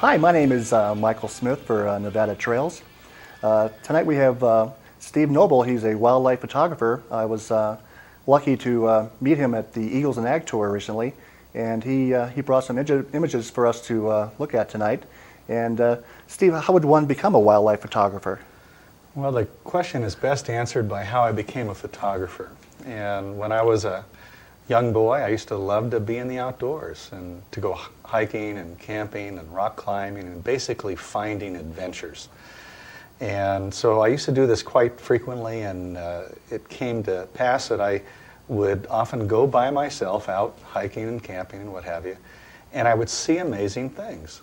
Hi, my name is Michael Smith for Nevada Trails. Tonight we have Steve Noble. He's a wildlife photographer. I was lucky to meet him at the Eagles and Ag Tour recently, and he brought some images for us to look at tonight. And Steve, how would one become a wildlife photographer? Well, the question is best answered by how I became a photographer. And when I was a young boy, I used to love to be in the outdoors and to go hiking and camping and rock climbing and basically finding adventures. And so I used to do this quite frequently, and it came to pass that I would often go by myself out hiking and camping and what have you, and I would see amazing things.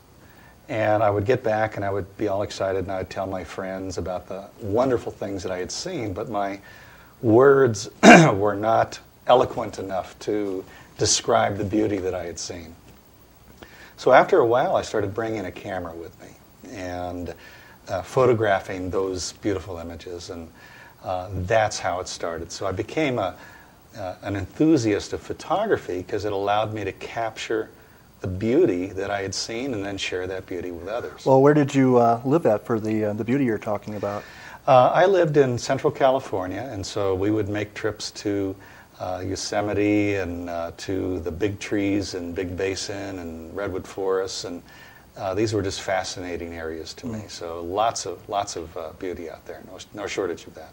And I would get back and I would be all excited, and I would tell my friends about the wonderful things that I had seen, but my words were not eloquent enough to describe the beauty that I had seen. So after a while, I started bringing a camera with me and photographing those beautiful images, and that's how it started. So I became an enthusiast of photography because it allowed me to capture the beauty that I had seen and then share that beauty with others. Well, where did you live at for the beauty you're talking about? I lived in Central California, and so we would make trips to Yosemite and to the big trees and Big Basin and redwood forests, and these were just fascinating areas to me. So lots of beauty out there. No shortage of that.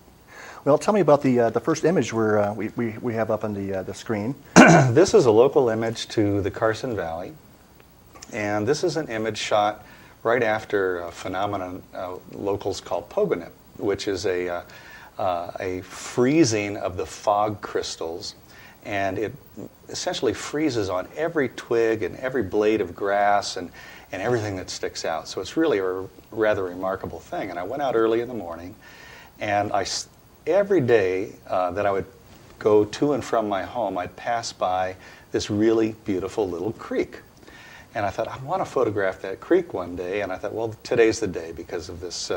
Well, tell me about the first image we have up on the screen. This is a local image to the Carson Valley, and this is an image shot right after a phenomenon locals call pogonip, which is a freezing of the fog crystals, and it essentially freezes on every twig and every blade of grass and everything that sticks out. So it's really a rather remarkable thing. And I went out early in the morning, and every day that I would go to and from my home, I'd pass by this really beautiful little creek. And I thought, I want to photograph that creek one day. And I thought, well, today's the day because of this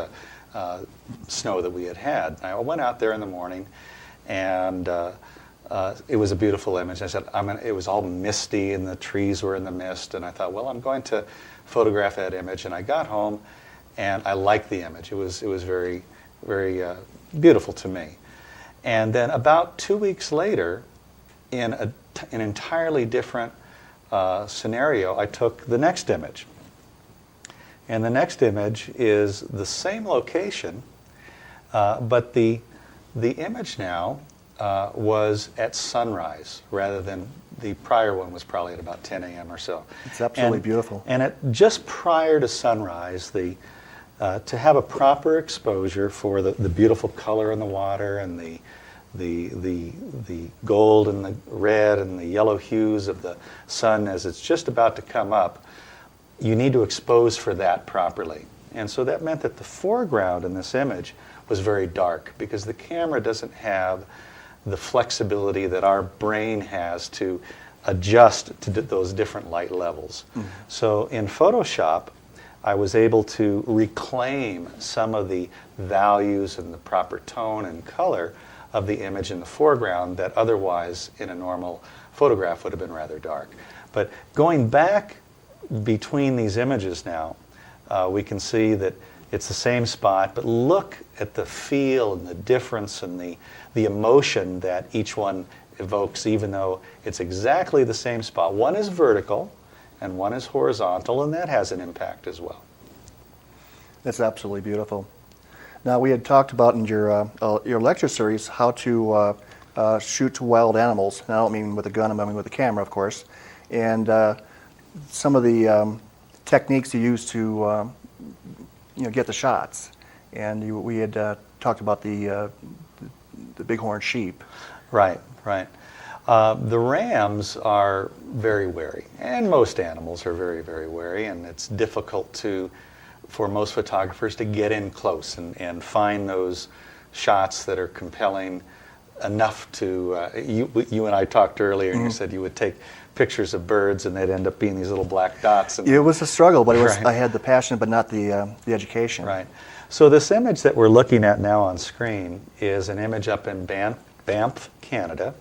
snow that we had had. I went out there in the morning, and it was a beautiful image. I said, it was all misty, and the trees were in the mist. And I thought, well, I'm going to photograph that image. And I got home, and I liked the image. It was very, very beautiful to me. And then about 2 weeks later, in an entirely different scenario, I took the next image. And the next image is the same location, but the image now was at sunrise rather than the prior one was probably at about 10 a.m. or so. It's absolutely beautiful. And just prior to sunrise, to have a proper exposure for the beautiful color in the water and the gold and the red and the yellow hues of the sun as it's just about to come up, you need to expose for that properly. And so that meant that the foreground in this image was very dark because the camera doesn't have the flexibility that our brain has to adjust to those different light levels. Mm-hmm. So in Photoshop, I was able to reclaim some of the values and the proper tone and color of the image in the foreground that otherwise in a normal photograph would have been rather dark. But going back between these images now, we can see that it's the same spot, but look at the feel and the difference and the emotion that each one evokes, even though it's exactly the same spot. One is vertical and one is horizontal, and that has an impact as well. That's absolutely beautiful. Now, we had talked about in your lecture series how to shoot wild animals. And I don't mean with a gun, I mean with a camera, of course. And some of the techniques you use to get the shots. And we had talked about the bighorn sheep. Right. The rams are very wary, and most animals are very, very wary, and it's difficult for most photographers to get in close and find those shots that are compelling enough to, you and I talked earlier, and you said you would take pictures of birds and they'd end up being these little black dots. And it was a struggle, but I had the passion but not the education. Right. So this image that we're looking at now on screen is an image up in Banff, Canada,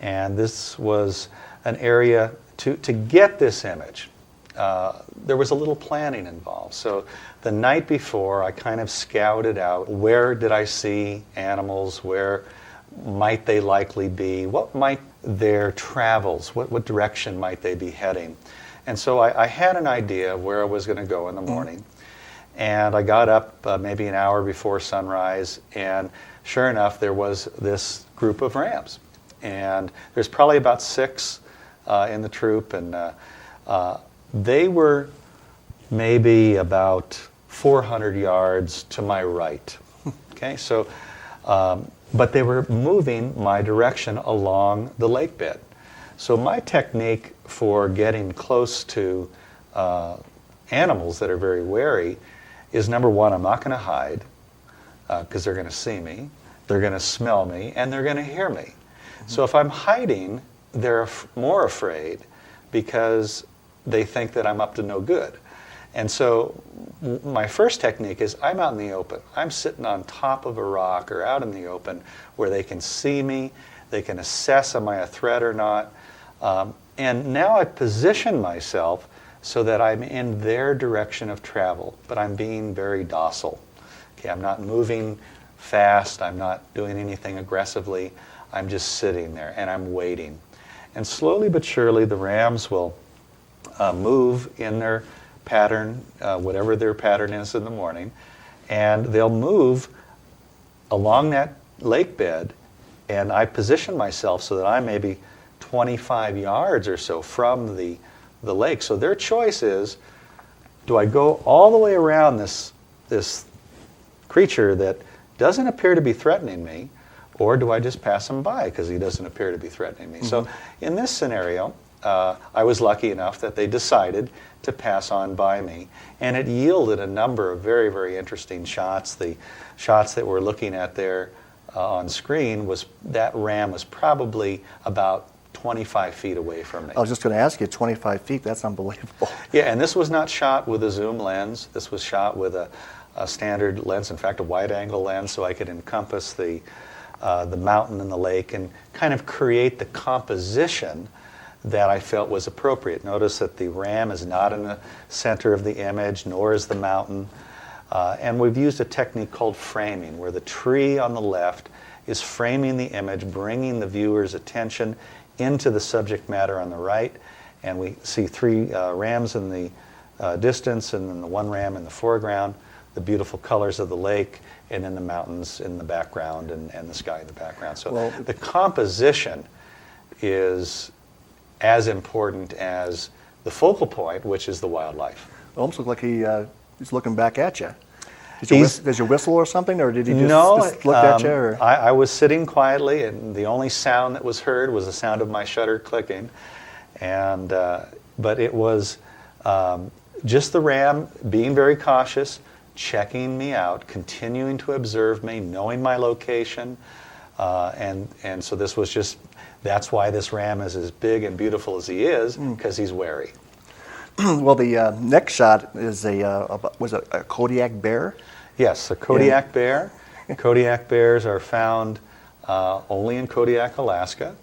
and this was an area to get this image. there was a little planning involved. So the night before, I kind of scouted out where did I see animals, where might they likely be, what might their travels, what direction might they be heading. And so I had an idea of where I was going to go in the morning. And I got up maybe an hour before sunrise, and sure enough, there was this group of rams. And there's probably about 6 in the troop, and they were maybe about 400 yards to my right. Okay, so, but they were moving my direction along the lake bed. So my technique for getting close to animals that are very wary is, number one, I'm not going to hide because they're going to see me, they're going to smell me, and they're going to hear me. Mm-hmm. So if I'm hiding, they're more afraid because they think that I'm up to no good. And so my first technique is I'm out in the open. I'm sitting on top of a rock or out in the open where they can see me, they can assess am I a threat or not. And now I position myself so that I'm in their direction of travel, but I'm being very docile. Okay, I'm not moving fast, I'm not doing anything aggressively, I'm just sitting there and I'm waiting. And slowly but surely the rams will move in their pattern, whatever their pattern is in the morning, and they'll move along that lake bed, and I position myself so that I'm maybe 25 yards or so from the lake. So their choice is, do I go all the way around this creature that doesn't appear to be threatening me, or do I just pass him by because he doesn't appear to be threatening me? Mm-hmm. So in this scenario, I was lucky enough that they decided to pass on by me, and it yielded a number of very, very interesting shots. The shots that we're looking at there on screen was that ram was probably about 25 feet away from me. I was just going to ask you, 25 feet, that's unbelievable. Yeah, and this was not shot with a zoom lens. This was shot with a standard lens, in fact, a wide-angle lens, so I could encompass the mountain and the lake and kind of create the composition that I felt was appropriate. Notice that the ram is not in the center of the image, nor is the mountain. And we've used a technique called framing, where the tree on the left is framing the image, bringing the viewer's attention into the subject matter on the right. And we see 3 rams in the distance, and then the 1 ram in the foreground, the beautiful colors of the lake, and then the mountains in the background and the sky in the background. So the composition is as important as the focal point, which is the wildlife. It almost looked like he's looking back at you. Did you whistle or something, or did he just look at you? Or? I was sitting quietly, and the only sound that was heard was the sound of my shutter clicking. And but it was just the ram being very cautious, checking me out, continuing to observe me, knowing my location, and so this was just. That's why this ram is as big and beautiful as he is, because he's wary. Well, the next shot is was it a Kodiak bear? Yes, a Kodiak bear. Kodiak bears are found only in Kodiak, Alaska.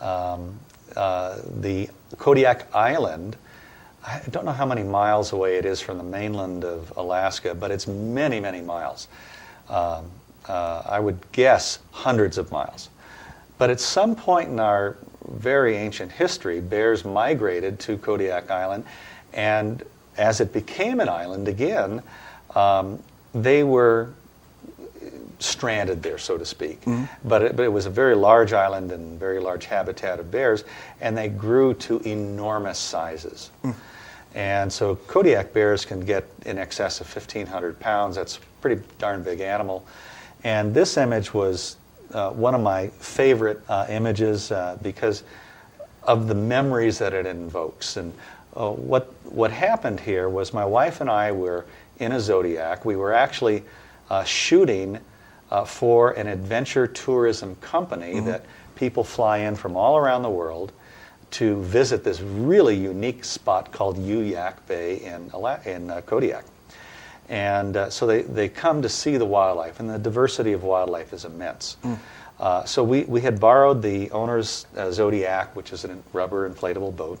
The Kodiak Island, I don't know how many miles away it is from the mainland of Alaska, but it's many, many miles. I would guess hundreds of miles. But at some point in our very ancient history, bears migrated to Kodiak Island, and as it became an island again, they were stranded there, so to speak. Mm-hmm. But it was a very large island and very large habitat of bears, and they grew to enormous sizes. Mm. And so Kodiak bears can get in excess of 1,500 pounds. That's a pretty darn big animal. And this image was one of my favorite images because of the memories that it invokes. And what happened here was my wife and I were in a Zodiac. We were actually shooting for an adventure tourism company that people fly in from all around the world to visit this really unique spot called Yuyak Bay in Kodiak. And so they come to see the wildlife, and the diversity of wildlife is immense. So we had borrowed the owner's Zodiac, which is a rubber inflatable boat,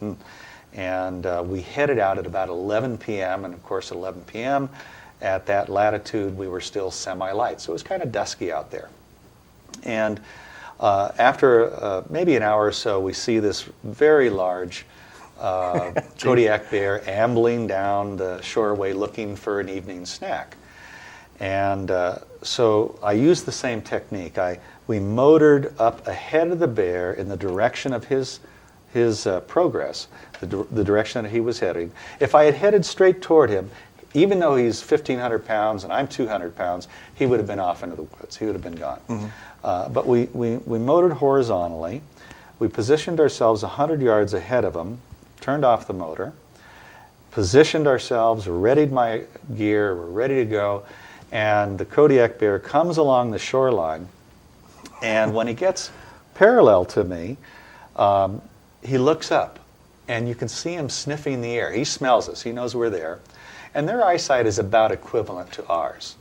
And we headed out at about 11 p.m. And of course, at 11 p.m. at that latitude, we were still semi-light. So it was kind of dusky out there. And after maybe an hour or so, we see this very large Kodiak bear ambling down the shoreway looking for an evening snack. And so I used the same technique. We motored up ahead of the bear in the direction of his progress, the direction that he was heading. If I had headed straight toward him, even though he's 1,500 pounds and I'm 200 pounds, he would have been off into the woods. He would have been gone. Mm-hmm. But we motored horizontally. We positioned ourselves 100 yards ahead of him, turned off the motor, positioned ourselves, readied my gear, we're ready to go, and the Kodiak bear comes along the shoreline, and when he gets parallel to me, he looks up, and you can see him sniffing the air. He smells us. He knows we're there. And their eyesight is about equivalent to ours.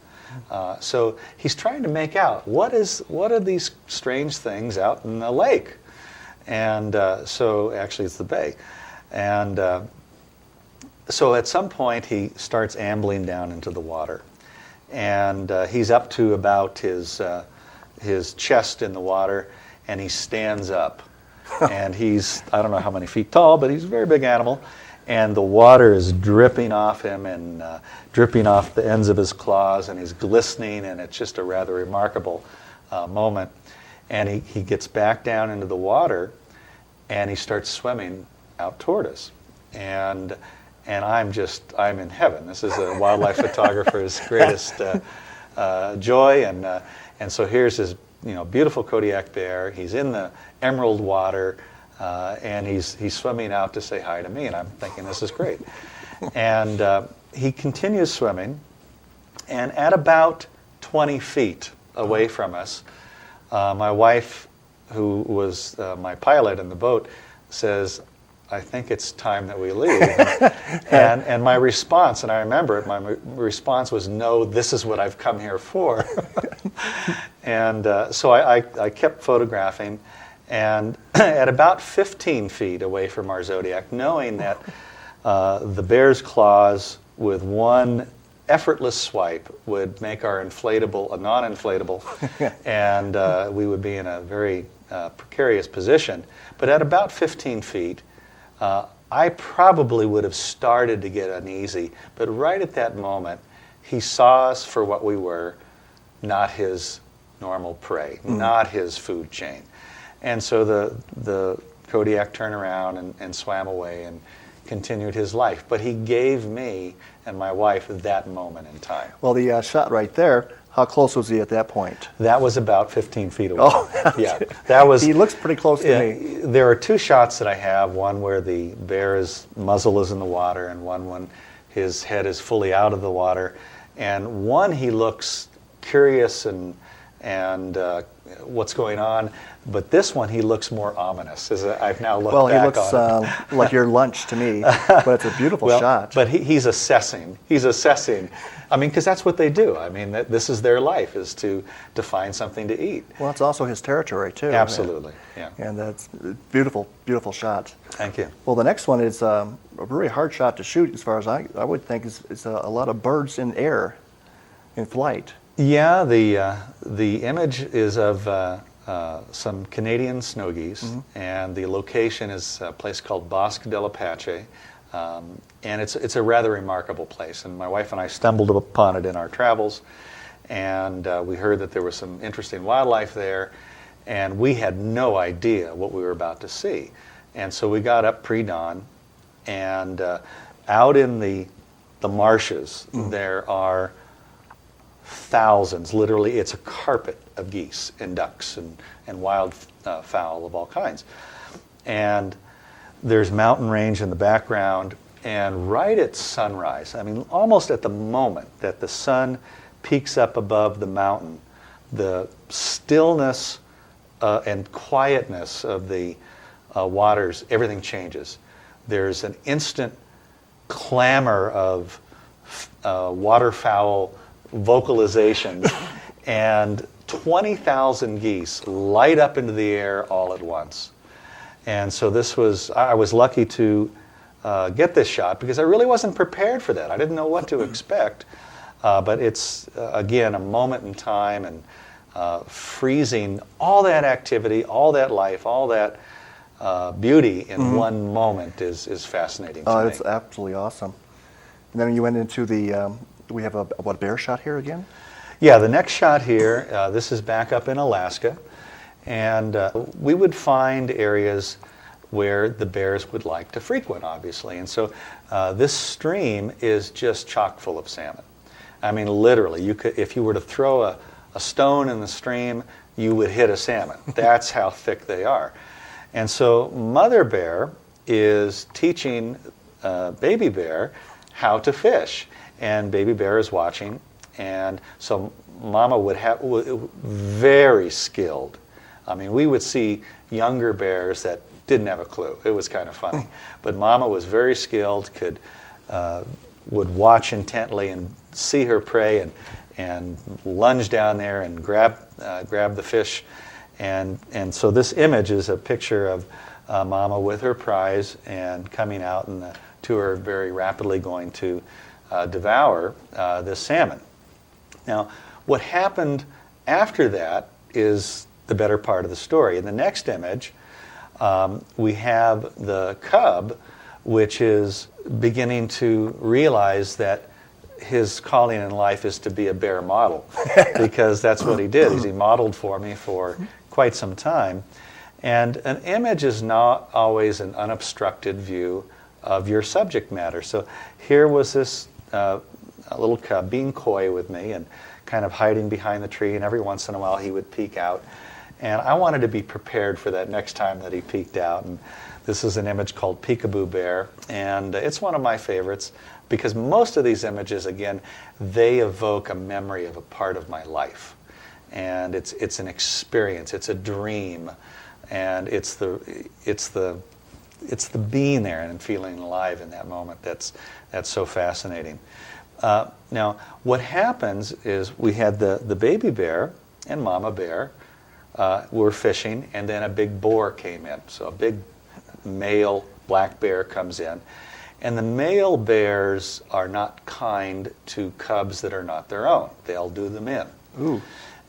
So he's trying to make out, what are these strange things out in the lake? And so actually it's the bay. And so at some point he starts ambling down into the water. And he's up to about his chest in the water, and he stands up. And he's, I don't know how many feet tall, but he's a very big animal. And the water is dripping off him and dripping off the ends of his claws, and he's glistening, and it's just a rather remarkable moment. And he gets back down into the water, and he starts swimming out toward us. And I'm in heaven. This is a wildlife photographer's greatest joy. And so here's his beautiful Kodiak bear. He's in the emerald water. And he's swimming out to say hi to me, and I'm thinking, this is great. And he continues swimming, and at about 20 feet away from us, my wife, who was my pilot in the boat, says, I think it's time that we leave. And my response, and I remember it, my response was, no, this is what I've come here for. And so I kept photographing. And at about 15 feet away from our Zodiac, knowing that the bear's claws with one effortless swipe would make our inflatable a non-inflatable, and we would be in a very precarious position. But at about 15 feet, I probably would have started to get uneasy. But right at that moment, he saw us for what we were, not his normal prey, not his food chain. And so the Kodiak turned around and swam away and continued his life. But he gave me and my wife that moment in time. Well, the shot right there, how close was he at that point? That was about 15 feet away. Oh, yeah. That was. He looks pretty close to me. There are two shots that I have, one where the bear's muzzle is in the water and one when his head is fully out of the water. And one, he looks curious and what's going on. But this one, he looks more ominous, as I've now looked back on. Well, he looks like your lunch to me, but it's a beautiful shot. But he's assessing. He's assessing. I mean, because that's what they do. I mean, this is their life, is to find something to eat. Well, it's also his territory, too. Absolutely, yeah. And that's a beautiful, beautiful shot. Thank you. Well, the next one is a very hard shot to shoot, as far as I would think. It's a lot of birds in air, in flight. Yeah, the image is of some Canadian snow geese, and the location is a place called Bosque del Apache, and it's a rather remarkable place. And my wife and I stumbled upon it in our travels, and we heard that there was some interesting wildlife there, and we had no idea what we were about to see. And so we got up pre-dawn, and out in the marshes there are thousands, literally, it's a carpet of geese and ducks and wild fowl of all kinds. And there's mountain range in the background, and right at sunrise, I mean, almost at the moment that the sun peaks up above the mountain, the stillness and quietness of the waters, everything changes. There's an instant clamor of waterfowl vocalization, and 20,000 geese light up into the air all at once. And so I was lucky to get this shot because I really wasn't prepared for that. I didn't know what to expect. But it's, again, a moment in time, and freezing all that activity, all that life, all that beauty in one moment is fascinating to me. It's absolutely awesome. And then you went into the, we have a bear shot here again? Yeah, the next shot here, this is back up in Alaska, and we would find areas where the bears would like to frequent, obviously. And so this stream is just chock full of salmon. I mean, literally, you could, if you were to throw a stone in the stream, you would hit a salmon. That's how thick they are. And so Mother Bear is teaching Baby Bear how to fish. And Baby Bear is watching. And so Mama would have, very skilled. I mean, we would see younger bears that didn't have a clue. It was kind of funny. But Mama was very skilled, would watch intently and see her prey and lunge down there and grab the fish. And so this image is a picture of Mama with her prize and coming out, and the two are very rapidly going to devour this salmon. Now, what happened after that is the better part of the story. In the next image, we have the cub, which is beginning to realize that his calling in life is to be a bear model, because that's what he did. He modeled for me for quite some time. And an image is not always an unobstructed view of your subject matter. So here was this little cub being coy with me and kind of hiding behind the tree, and every once in a while he would peek out. And I wanted to be prepared for that next time that he peeked out. And this is an image called Peekaboo Bear, and it's one of my favorites because most of these images, again, they evoke a memory of a part of my life. And it's an experience, it's a dream, and it's the being there and feeling alive in that moment that's so fascinating. Now, what happens is we had the baby bear and mama bear were fishing, and then a big boar came in. So a big male black bear comes in. And the male bears are not kind to cubs that are not their own. They'll do them in. Ooh.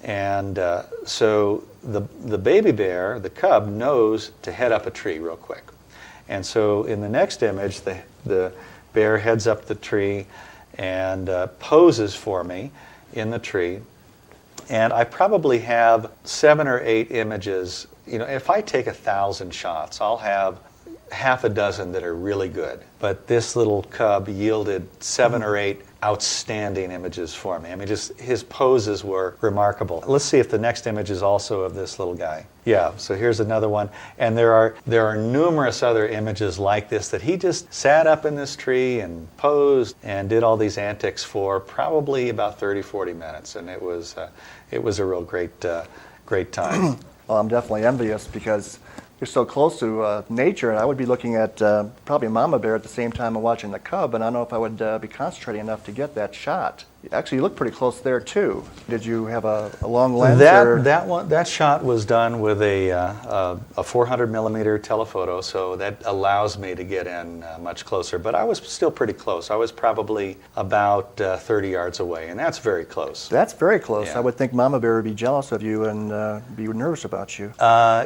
And so the baby bear, the cub, knows to head up a tree real quick. And so in the next image, the bear heads up the tree and poses for me in the tree. And I probably have 7 or 8 images. You know, if I take 1,000 shots, I'll have half a dozen that are really good. But this little cub yielded 7 or 8 outstanding images for me. I mean, just his poses were remarkable. Let's see if the next image is also of this little guy. Yeah, so here's another one. And there are numerous other images like this that he just sat up in this tree and posed and did all these antics for probably about 30, 40 minutes. And it was a real great time. Well, I'm definitely envious because you're so close to nature, and I would be looking at probably mama bear at the same time I'm watching the cub, and I don't know if I would be concentrating enough to get that shot. Actually, you look pretty close there too. Did you have a long lens? That shot was done with a 400 millimeter telephoto, so that allows me to get in much closer. But I was still pretty close. I was probably about 30 yards away, and that's very close. That's very close. Yeah. I would think mama bear would be jealous of you and be nervous about you.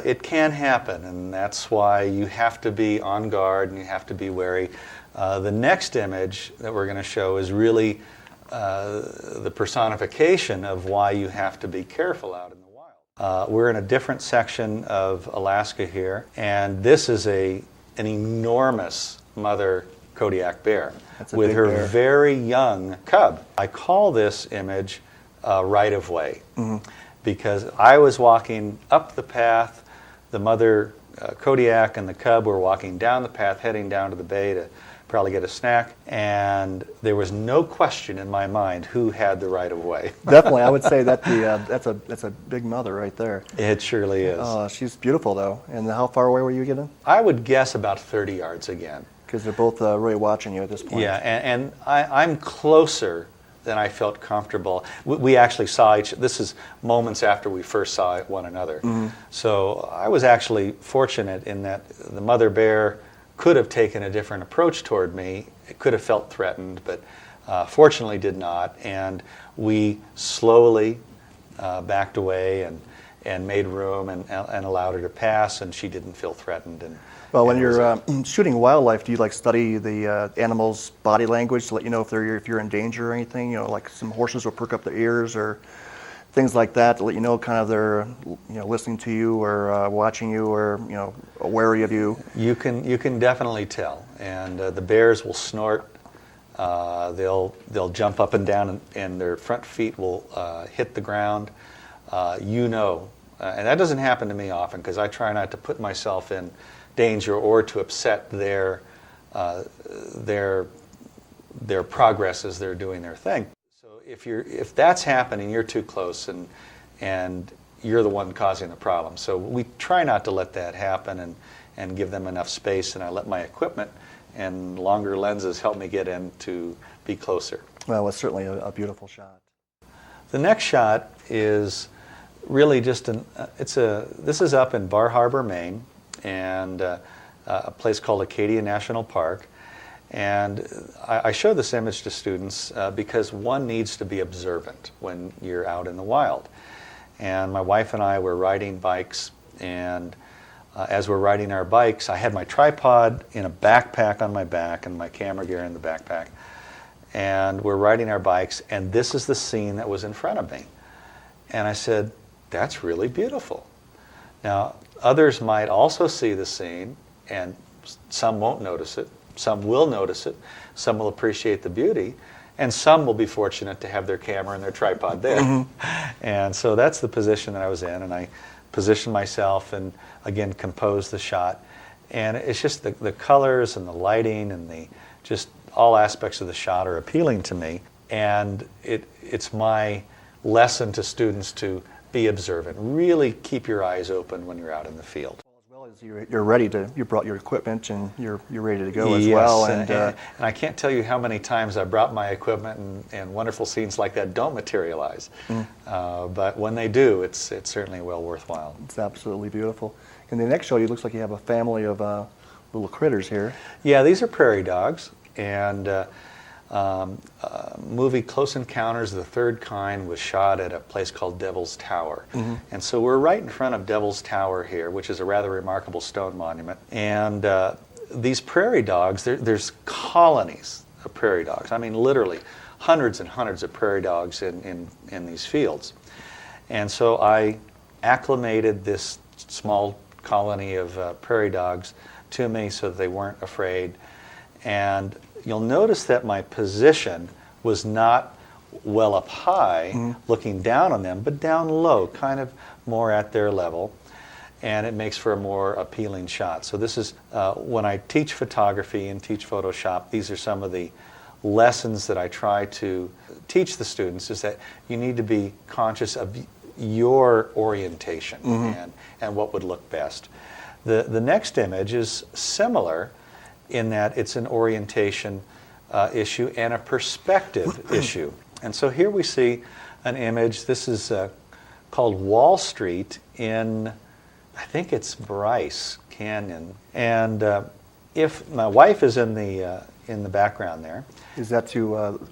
It can happen, and that's why you have to be on guard and you have to be wary. The next image that we're going to show is really the personification of why you have to be careful out in the wild. We're in a different section of Alaska here, and this is an enormous mother Kodiak bear with her bear. very young cub. I call this image right of way because I was walking up the path, the mother Kodiak and the cub were walking down the path, heading down to the bay to probably get a snack, and there was no question in my mind who had the right of way. Definitely, I would say that that's a big mother right there. It surely is. Oh, she's beautiful though. And how far away were you getting? I would guess about 30 yards again. Because they're both really watching you at this point. Yeah, and I'm closer than I felt comfortable. We actually saw this is moments after we first saw one another. So I was actually fortunate in that the mother bear could have taken a different approach toward me. It could have felt threatened, but fortunately did not. And we slowly backed away and made room and allowed her to pass, and she didn't feel threatened. Well, when you're shooting wildlife, do you like study the animals' body language to let you know if you're in danger or anything? You know, like some horses will perk up their ears or things like that to let you know kind of they're listening to you or watching you or wary of you. You can definitely tell, and the bears will snort. They'll jump up and down, and their front feet will hit the ground. And that doesn't happen to me often because I try not to put myself in danger or to upset their progress as they're doing their thing. So if that's happening, you're too close and you're the one causing the problem. So we try not to let that happen and give them enough space, and I let my equipment and longer lenses help me get in to be closer. Well, it's certainly a beautiful shot. The next shot is really just this is up in Bar Harbor, Maine, and a place called Acadia National Park. And I show this image to students because one needs to be observant when you're out in the wild. And my wife and I were riding bikes, and as we're riding our bikes, I had my tripod in a backpack on my back and my camera gear in the backpack. And we're riding our bikes, and this is the scene that was in front of me. And I said, "That's really beautiful." Now, others might also see the scene, and some won't notice it. Some will notice it. Some will appreciate the beauty. And some will be fortunate to have their camera and their tripod there. Mm-hmm. And so that's the position that I was in. And I positioned myself and, again, composed the shot. And it's just the colors and the lighting and just all aspects of the shot are appealing to me. And it's my lesson to students to be observant. Really keep your eyes open when you're out in the field. As well as you're ready you brought your equipment and you're ready to go as yes, well. And I can't tell you how many times I brought my equipment and wonderful scenes like that don't materialize. But when they do, it's certainly well worthwhile. It's absolutely beautiful. In the next show, it looks like you have a family of little critters here. Yeah, these are prairie dogs. And movie Close Encounters of the Third Kind was shot at a place called Devil's Tower. Mm-hmm. And so we're right in front of Devil's Tower here, which is a rather remarkable stone monument. And these prairie dogs, there's colonies of prairie dogs. I mean, literally hundreds and hundreds of prairie dogs in these fields. And so I acclimated this small colony of prairie dogs to me so that they weren't afraid. And you'll notice that my position was not well up high, looking down on them, but down low, kind of more at their level. And it makes for a more appealing shot. So this is, when I teach photography and teach Photoshop, these are some of the lessons that I try to teach the students, is that you need to be conscious of your orientation and what would look best. The next image is similar in that it's an orientation issue and a perspective issue. And so here we see an image. This is called Wall Street in, I think it's Bryce Canyon. And if my wife is in the background there. Is that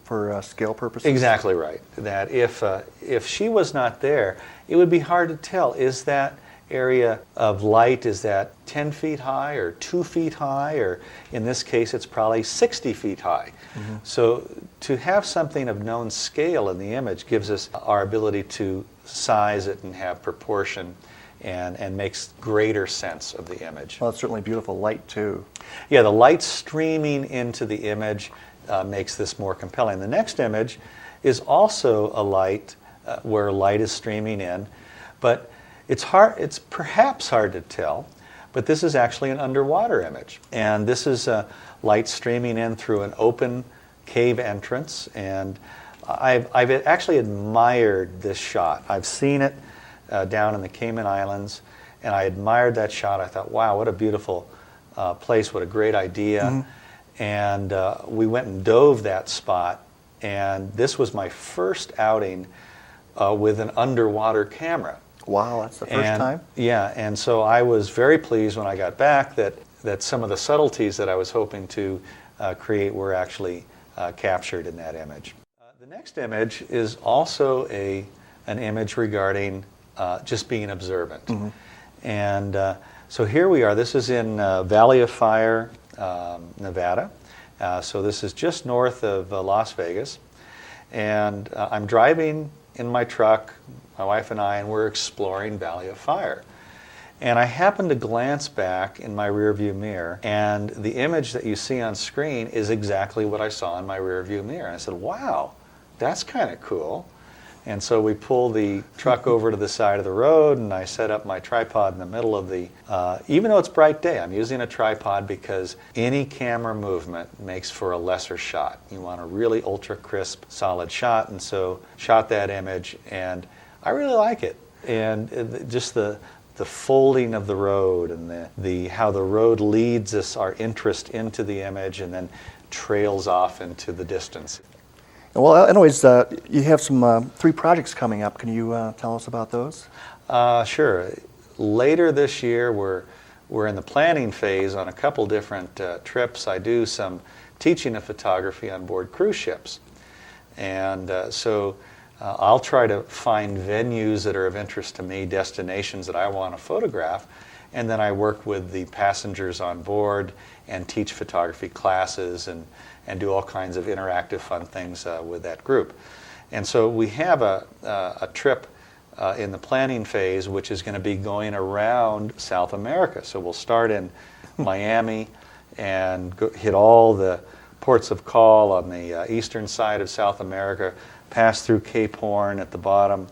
for scale purposes? Exactly right. That if she was not there, it would be hard to tell. Is that area of light, is that 10 feet high or 2 feet high, or in this case it's probably 60 feet high. Mm-hmm. So to have something of known scale in the image gives us our ability to size it and have proportion and makes greater sense of the image. Well, it's certainly beautiful light too. Yeah, the light streaming into the image makes this more compelling. The next image is also a light where light is streaming in, but it's perhaps hard to tell, but this is actually an underwater image. And this is light streaming in through an open cave entrance. And I've actually admired this shot. I've seen it down in the Cayman Islands, and I admired that shot. I thought, wow, what a beautiful place, what a great idea. Mm-hmm. And we went and dove that spot. And this was my first outing with an underwater camera. Wow, that's the first time? Yeah, and so I was very pleased when I got back that that some of the subtleties that I was hoping to create were actually captured in that image. The next image is also an image regarding just being observant. Mm-hmm. And so here we are. This is in Valley of Fire, Nevada. So this is just north of Las Vegas. And I'm driving in my truck, my wife and I, and we're exploring Valley of Fire. And I happened to glance back in my rearview mirror, and the image that you see on screen is exactly what I saw in my rearview mirror. And I said, wow, that's kind of cool. And so we pull the truck over to the side of the road, and I set up my tripod in the middle of the, even though it's bright day, I'm using a tripod because any camera movement makes for a lesser shot. You want a really ultra crisp, solid shot, and so shot that image, and I really like it. And just the folding of the road and the how the road leads us, our interest into the image, and then trails off into the distance. Well, anyways, you have some 3 projects coming up. Can you tell us about those? Sure. Later this year, we're in the planning phase on a couple different trips. I do some teaching of photography on board cruise ships. And so I'll try to find venues that are of interest to me, destinations that I want to photograph, and then I work with the passengers on board and teach photography classes and do all kinds of interactive fun things with that group. And so we have a trip in the planning phase which is going to be going around South America. So we'll start in Miami and hit all the ports of call on the eastern side of South America, pass through Cape Horn at the bottom,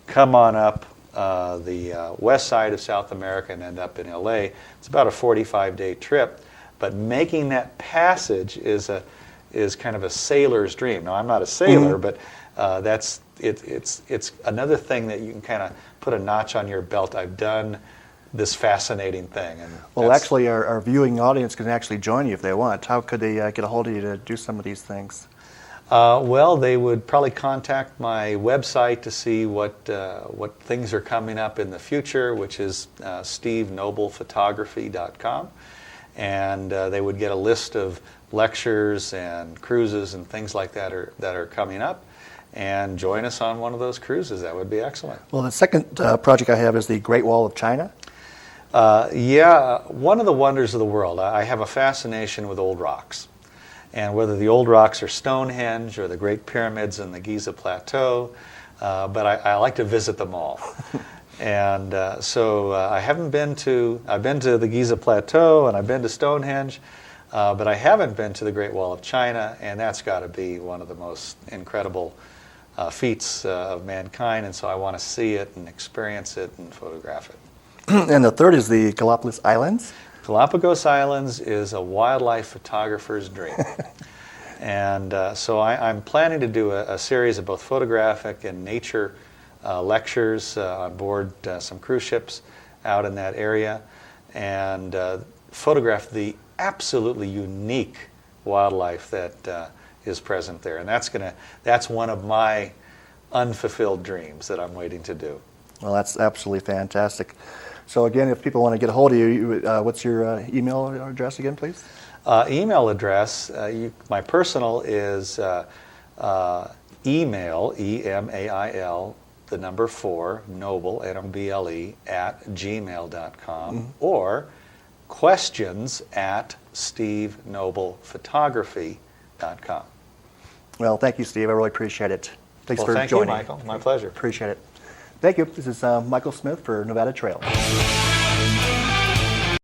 come on up the west side of South America and end up in LA. It's about a 45-day trip, but making that passage is kind of a sailor's dream. Now, I'm not a sailor, but it's another thing that you can kind of put a notch on your belt. I've done this fascinating thing. And well, actually, our viewing audience can actually join you if they want. How could they get a hold of you to do some of these things? Well, they would probably contact my website to see what things are coming up in the future, which is stevenoble.photography.com. And they would get a list of lectures and cruises and things like that are coming up, and join us on one of those cruises. That would be excellent. Well, the second project I have is the Great Wall of China. One of the wonders of the world. I have a fascination with old rocks. And whether the old rocks are Stonehenge or the Great Pyramids in the Giza Plateau, but I like to visit them all. And so I've been to the Giza Plateau and I've been to Stonehenge, but I haven't been to the Great Wall of China, and that's got to be one of the most incredible feats of mankind, and so I want to see it and experience it and photograph it. And the third is the Galapagos Islands. Galapagos Islands is a wildlife photographer's dream. And so I'm planning to do a series of both photographic and nature lectures on board some cruise ships out in that area, and photograph the absolutely unique wildlife that is present there. And that's one of my unfulfilled dreams that I'm waiting to do. Well, that's absolutely fantastic. So again, if people want to get a hold of you, what's your email address again, please? Email address, my personal is email, E-M-A-I-L, the number 4, Noble, N-O-B-L-E, @gmail.com, or questions @stevenoble.photography.com. Well, thank you, Steve. I really appreciate it. Thanks for thank joining. you, Michael. My pleasure. Appreciate it. Thank you. This is Michael Smith for Nevada Trail.